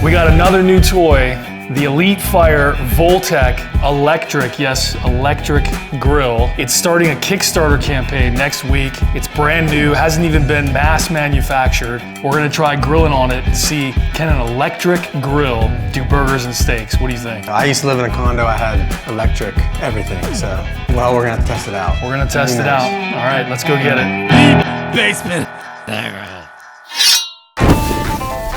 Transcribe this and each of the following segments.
We got another new toy, the EliteFyre Volteq electric, yes, electric grill. It's starting a Kickstarter campaign next week. It's brand new, hasn't even been mass manufactured. We're gonna try grilling on it and see, can an electric grill do burgers and steaks? What do you think? I used to live in a condo, I had electric everything, so, well, we're gonna test it out. We're gonna test it out. All right, let's go get it. Basement.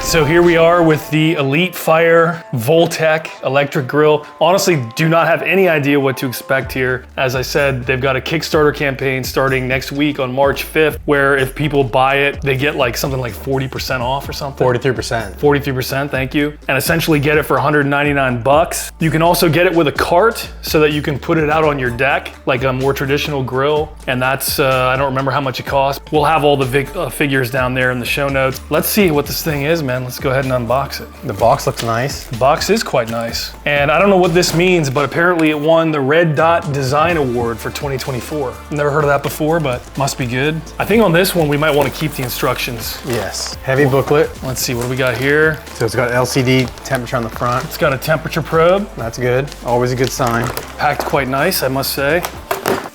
So here we are with the EliteFyre Volteq electric grill. Honestly, do not have any idea what to expect here. As I said, they've got a Kickstarter campaign starting next week on March 5th, where if people buy it, they get like something like 40% off or something. 43%. 43%, thank you. And essentially get it for 199 bucks. You can also get it with a cart so that you can put it out on your deck, like a more traditional grill. And that's, I don't remember how much it costs. We'll have all the figures down there in the show notes. Let's see what this thing is, man. Let's go ahead and unbox it. The box looks nice. The box is quite nice. And I don't know what this means, but apparently it won the Red Dot Design Award for 2024. Never heard of that before, but must be good. I think on this one, we might want to keep the instructions. Yes, heavy booklet. Let's see, what do we got here? So it's got LCD temperature on the front. It's got a temperature probe. That's good, always a good sign. Packed quite nice, I must say.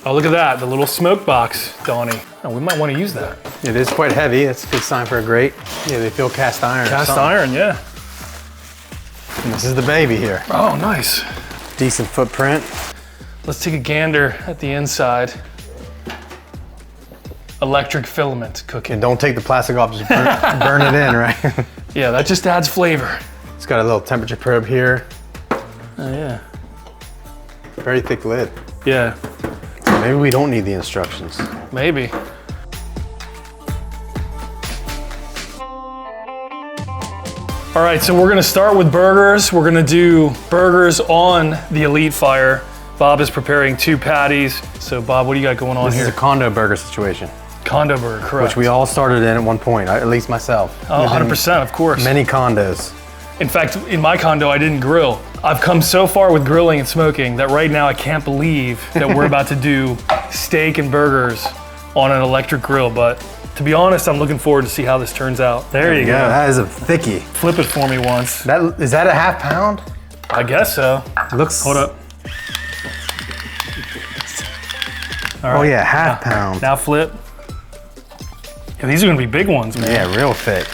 Oh, look at that, the little smoke box, Donnie. Oh, we might want to use that. It is quite heavy. That's a good sign for a grate. Yeah, they feel cast iron. Cast iron, yeah. And this is the baby here. Oh, nice. Decent footprint. Let's take a gander at the inside. Electric filament cooking. And don't take the plastic off, just burn it in, right? Yeah, that just adds flavor. It's got a little temperature probe here. Oh, yeah. Very thick lid. Yeah. So maybe we don't need the instructions. Maybe. All right, so we're gonna start with burgers. We're gonna do burgers on the EliteFyre. Bob is preparing 2 patties. So Bob, what do you got going on here? This is a condo burger situation. Condo burger, correct. Which we all started in at one point, at least myself. Oh, 100%, of course. Many condos. In fact, in my condo, I didn't grill. I've come so far with grilling and smoking that right now I can't believe that we're about to do steak and burgers on an electric grill. But to be honest, I'm looking forward to see how this turns out. There you go. That is a thickie. Flip it for me once. Is that a half pound? I guess so. Looks. Hold up. All right. Oh yeah, half pound. Now flip. Yeah, these are gonna be big ones, man. Yeah, real thick.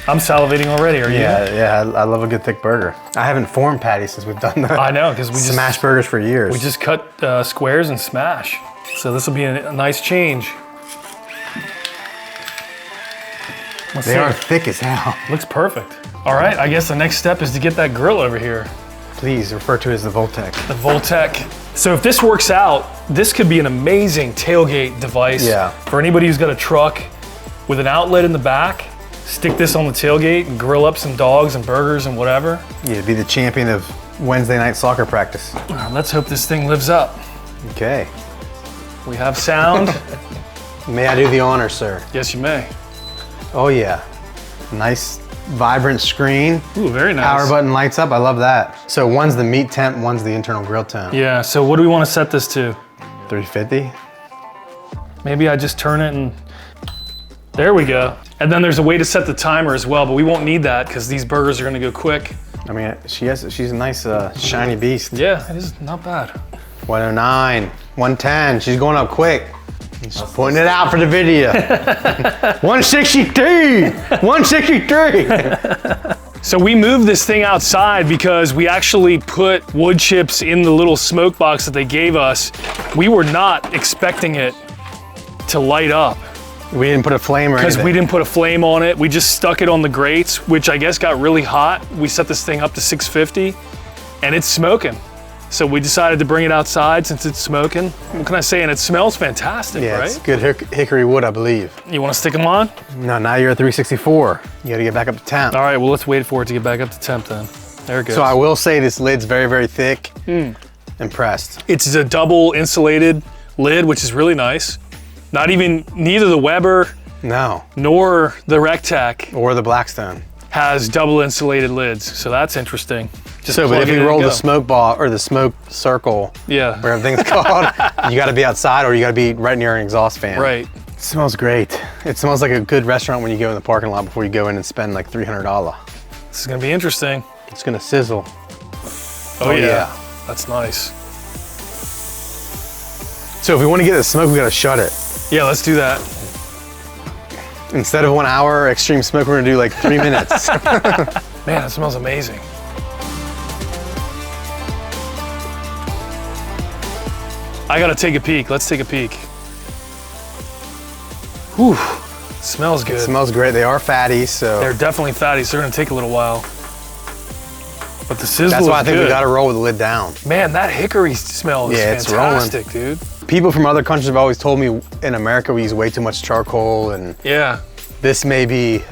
I'm salivating already, are you? Yeah, I love a good thick burger. I haven't formed patties since we've done that. I know, because we just smashed burgers for years. We just cut squares and smash. So this will be a nice change. They are thick as hell. Looks perfect. All right, I guess the next step is to get that grill over here. Please refer to it as the Volteq. The Volteq. So if this works out, this could be an amazing tailgate device. Yeah. For anybody who's got a truck with an outlet in the back, stick this on the tailgate and grill up some dogs and burgers and whatever. Yeah, be the champion of Wednesday night soccer practice. Let's hope this thing lives up. Okay. We have sound. May I do the honor, sir? Yes, you may. Oh yeah. Nice, vibrant screen. Ooh, very nice. Power button lights up, I love that. So one's the meat temp, one's the internal grill temp. Yeah, so what do we want to set this to? 350? Maybe I just turn it and there we go. And then there's a way to set the timer as well, but we won't need that because these burgers are gonna go quick. I mean, she's a nice shiny beast. Yeah, it is not bad. 109, 110, she's going up quick. She's putting it out for the video. 163, 163. So we moved this thing outside because we actually put wood chips in the little smoke box that they gave us. We were not expecting it to light up. We didn't put a flame or anything. Because we didn't put a flame on it. We just stuck it on the grates, which I guess got really hot. We set this thing up to 650 and it's smoking. So we decided to bring it outside since it's smoking. What can I say? And it smells fantastic, yeah, right? It's good hickory wood, I believe. You want to stick them on? No, now you're at 364. You gotta get back up to temp. All right, well, let's wait for it to get back up to temp then. There it goes. So I will say this lid's very, very thick. Impressed. It's a double insulated lid, which is really nice. Neither the Weber nor the Rectech or the Blackstone has double insulated lids, so that's interesting. But if you roll the smoke ball or the smoke circle, where everything's called, you got to be outside or you got to be right near an exhaust fan. Right. It smells great. It smells like a good restaurant when you go in the parking lot before you go in and spend like $300. This is gonna be interesting. It's gonna sizzle. Oh yeah. That's nice. So if we want to get the smoke, we gotta shut it. Yeah, let's do that. Instead of 1 hour extreme smoke, we're gonna do like 3 minutes. Man, it smells amazing. I gotta take a peek. Let's take a peek. Whew, smells good. It smells great. They are fatty, so. They're definitely fatty, so they're gonna take a little while. But the sizzle That's why I think good. we gotta roll with the lid down. Man, that hickory smell is fantastic, dude. People from other countries have always told me in America we use way too much charcoal, and yeah, this may be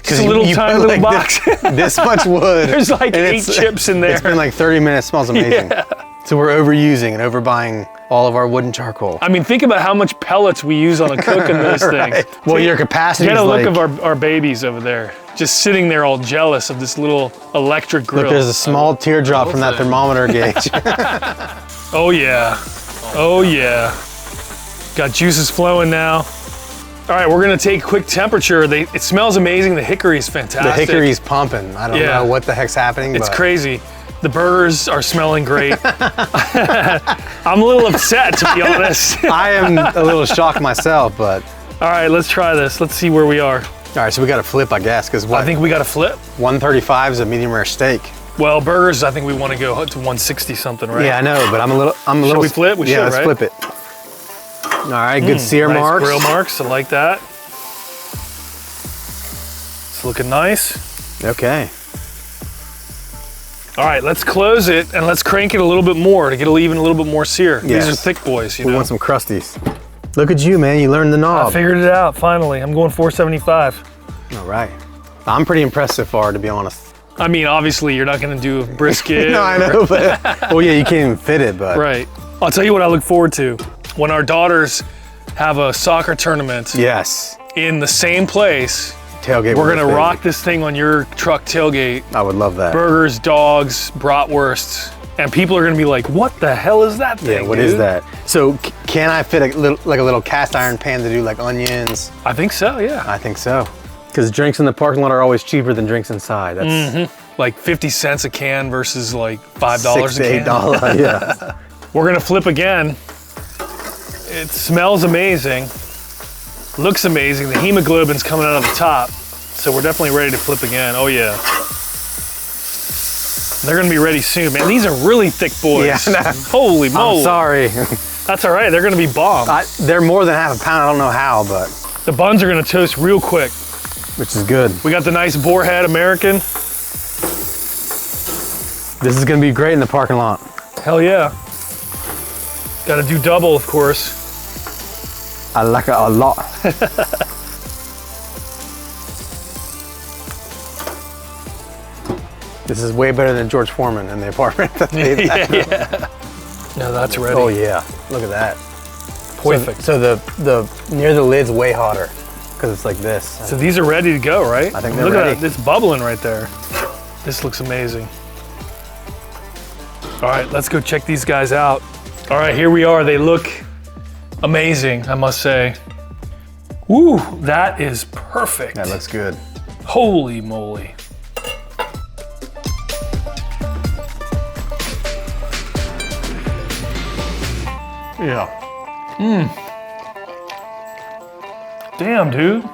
just a little tiny little box. This much wood. There's like 8 chips in there. It's been like 30 minutes. Smells amazing. Yeah. So we're overusing and overbuying all of our wood and charcoal. I mean, think about how much pellets we use on a cook in those things. Well, your capacity. Get a look of our babies over there, just sitting there all jealous of this little electric grill. Look, there's a small teardrop from that thermometer gauge. Oh yeah, oh yeah. Got juices flowing now. All right, we're gonna take quick temperature. It smells amazing. The hickory is fantastic. The hickory's pumping. I don't know what the heck's happening. It's crazy. The burgers are smelling great. I'm a little upset, to be honest. I am a little shocked myself, but. All right, let's try this. Let's see where we are. All right, so we got to flip, I guess, because I think we got to flip. 135 is a medium rare steak. Well, burgers, I think we want to go to 160 something, right? Yeah, I know, but I'm a little. Should we flip? We should, let's right? flip it. All right, good sear nice marks. Grill marks, I like that. It's looking nice. Okay. All right, let's close it and let's crank it a little bit more to get even a little bit more sear. Yes. These are thick boys, you know. We want some crusties. Look at you, man. You learned the knob. I figured it out, finally. I'm going 475. All right. I'm pretty impressed so far, to be honest. I mean, obviously, you're not going to do a brisket. No, I know, but, well, yeah, you can't even fit it, but. Right. I'll tell you what I look forward to. When our daughters have a soccer tournament. Yes. In the same place. Tailgate. We're gonna rock this thing on your truck tailgate. I would love that. Burgers, dogs, bratwursts, and people are gonna be like, "What the hell is that thing?" Yeah, what dude? is that? So can I fit a little cast iron pan to do like onions? I think so. Yeah. I think so. Because drinks in the parking lot are always cheaper than drinks inside. That's like 50 cents a can versus like $5 $6 to a can. $8. Yeah. We're gonna flip again. It smells amazing. Looks amazing. The hemoglobin's coming out of the top. So we're definitely ready to flip again. Oh yeah. They're gonna be ready soon, man. These are really thick boys. Yeah, no. Holy moly. I'm sorry. That's all right, they're gonna be bomb. They're more than half a pound, I don't know how, but. The buns are gonna toast real quick. Which is good. We got the nice boar head American. This is gonna be great in the parking lot. Hell yeah. Gotta do double, of course. I like it a lot. This is way better than George Foreman in the apartment. Yeah. No, that's ready. Oh yeah, look at that. Perfect. So the near the lid's way hotter because it's like this. So these are ready to go, right? I think they're ready. ready. Look at that, it's bubbling right there. This looks amazing. All right, let's go check these guys out. All right, here we are. They look amazing, I must say. Woo, that is perfect. That looks good. Holy moly. Yeah. Damn, dude.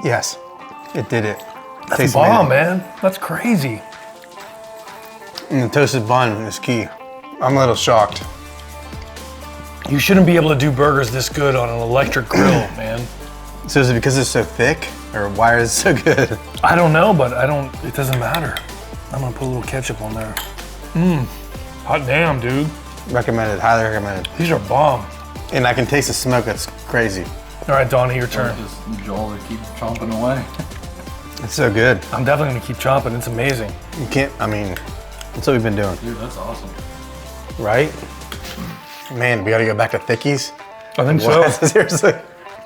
Yes, it did it. That's Tastes bomb, amazing. man. That's crazy. And the toasted bun is key. I'm a little shocked. You shouldn't be able to do burgers this good on an electric grill, man. So is it because it's so thick, or why is it so good? I don't know, but it doesn't matter. I'm gonna put a little ketchup on there. Hot damn, dude. Recommended, highly recommended. These are bomb. And I can taste the smoke, that's crazy. All right, Donnie, your turn. Just Joel to keep chomping away. It's so good. I'm definitely gonna keep chopping, it's amazing. You can't, I mean, that's what we've been doing. Dude, that's awesome. Right? Man, we gotta go back to thickies. I think so. Seriously.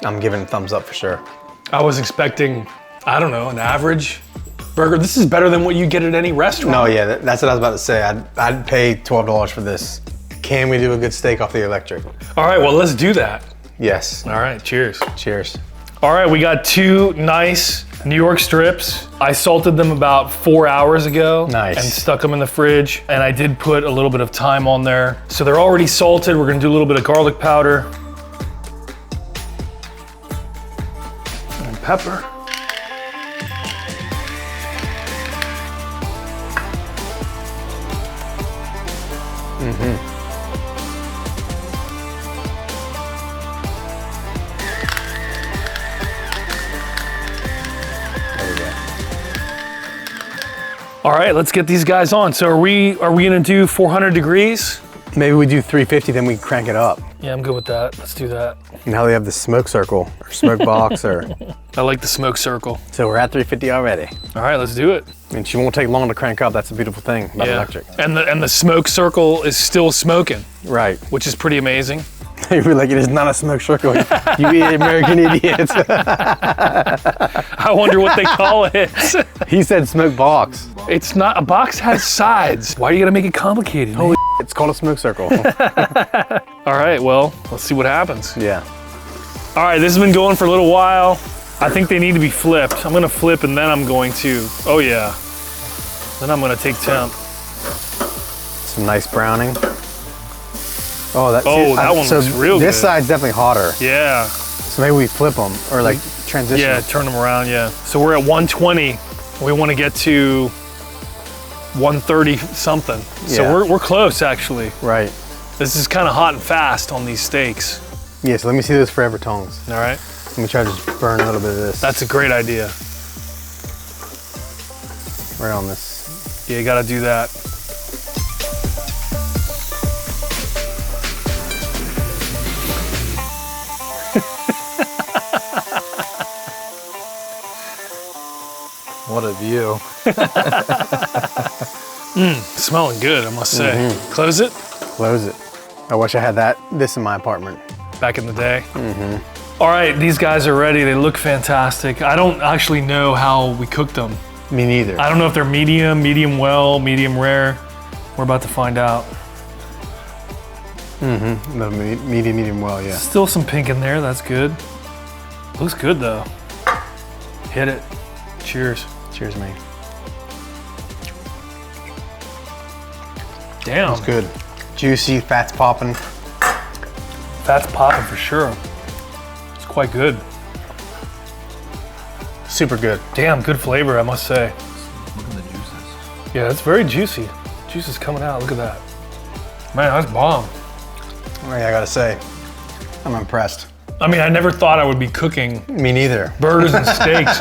I'm giving a thumbs up for sure. I was expecting, I don't know, an average burger. This is better than what you get at any restaurant. No, yeah, that's what I was about to say. I'd pay $12 for this. Can we do a good steak off the electric? All right, well, let's do that. Yes. All right, cheers. Cheers. All right, we got 2 nice New York strips. I salted them about 4 hours ago. Nice. And stuck them in the fridge. And I did put a little bit of thyme on there. So they're already salted. We're gonna do a little bit of garlic powder. And pepper. All right, let's get these guys on. So are we gonna do 400 degrees? Maybe we do 350, then we crank it up. Yeah, I'm good with that. Let's do that. Now they have the smoke circle or smoke box or. I like the smoke circle. So we're at 350 already. All right, let's do it. I mean, she won't take long to crank up. That's the beautiful thing about electric. And the smoke circle is still smoking. Right. Which is pretty amazing. You're like, it is not a smoke circle. You American idiots. I wonder what they call it. He said smoke box. It's not, a box has sides. Why are you gonna make it complicated? Holy it's called a smoke circle. All right, well, let's see what happens. Yeah. All right, this has been going for a little while. I think they need to be flipped. I'm gonna flip and then I'm going to, oh yeah. Then I'm gonna take temp. Some nice browning. Oh, that one looks real good. This side's definitely hotter. Yeah. So maybe we flip them or like transition. Yeah, turn them around, yeah. So we're at 120. We want to get to 130 something. So Yeah. we're close actually. Right. This is kind of hot and fast on these steaks. Yeah, so let me see those forever tongs. All right. Let me try to just burn a little bit of this. That's a great idea. Right on this. Yeah, you gotta do that. What a view. Smelling good, I must say. Close it. Close it. I wish I had this in my apartment. Back in the day. All right, these guys are ready. They look fantastic. I don't actually know how we cooked them. Me neither. I don't know if they're medium, medium well, medium rare. We're about to find out. No, medium well, yeah. Still some pink in there, that's good. Looks good though. Hit it. Cheers. Cheers, man. Damn. It's good. Juicy, fat's popping. Fat's popping for sure. It's quite good. Super good. Damn, good flavor, I must say. Look at the juices. Yeah, it's very juicy. Juice is coming out, look at that. Man, that's bomb. Oh, yeah, I gotta say, I'm impressed. I mean, I never thought I would be cooking Me neither. burgers and steaks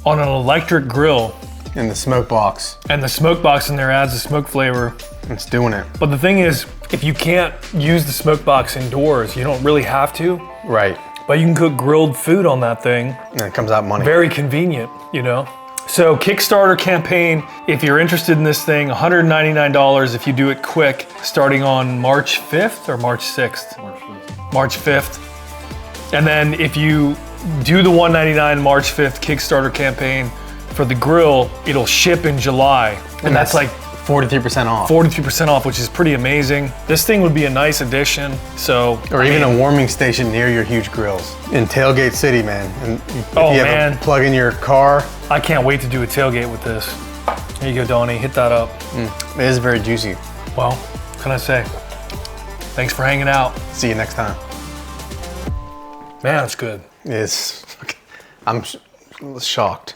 on an electric grill. In the smoke box. And the smoke box in there adds the smoke flavor. It's doing it. But the thing is, if you can't use the smoke box indoors, you don't really have to. Right. But you can cook grilled food on that thing. And it comes out money. Very convenient, you know? So Kickstarter campaign, if you're interested in this thing, $199 if you do it quick, starting on March 5th or March 6th? March 5th. March 5th. And then if you do the $199 March 5th Kickstarter campaign for the grill, it'll ship in July. And that's like 43% off. 43% off, which is pretty amazing. This thing would be a nice addition, so. Or even a warming station near your huge grills. In Tailgate City, man. And if Oh, you have man. a plug in your car, I can't wait to do a tailgate with this. Here you go, Donnie, hit that up. it is very juicy. Well, what can I say? Thanks for hanging out. See you next time. Man, it's good. I'm shocked.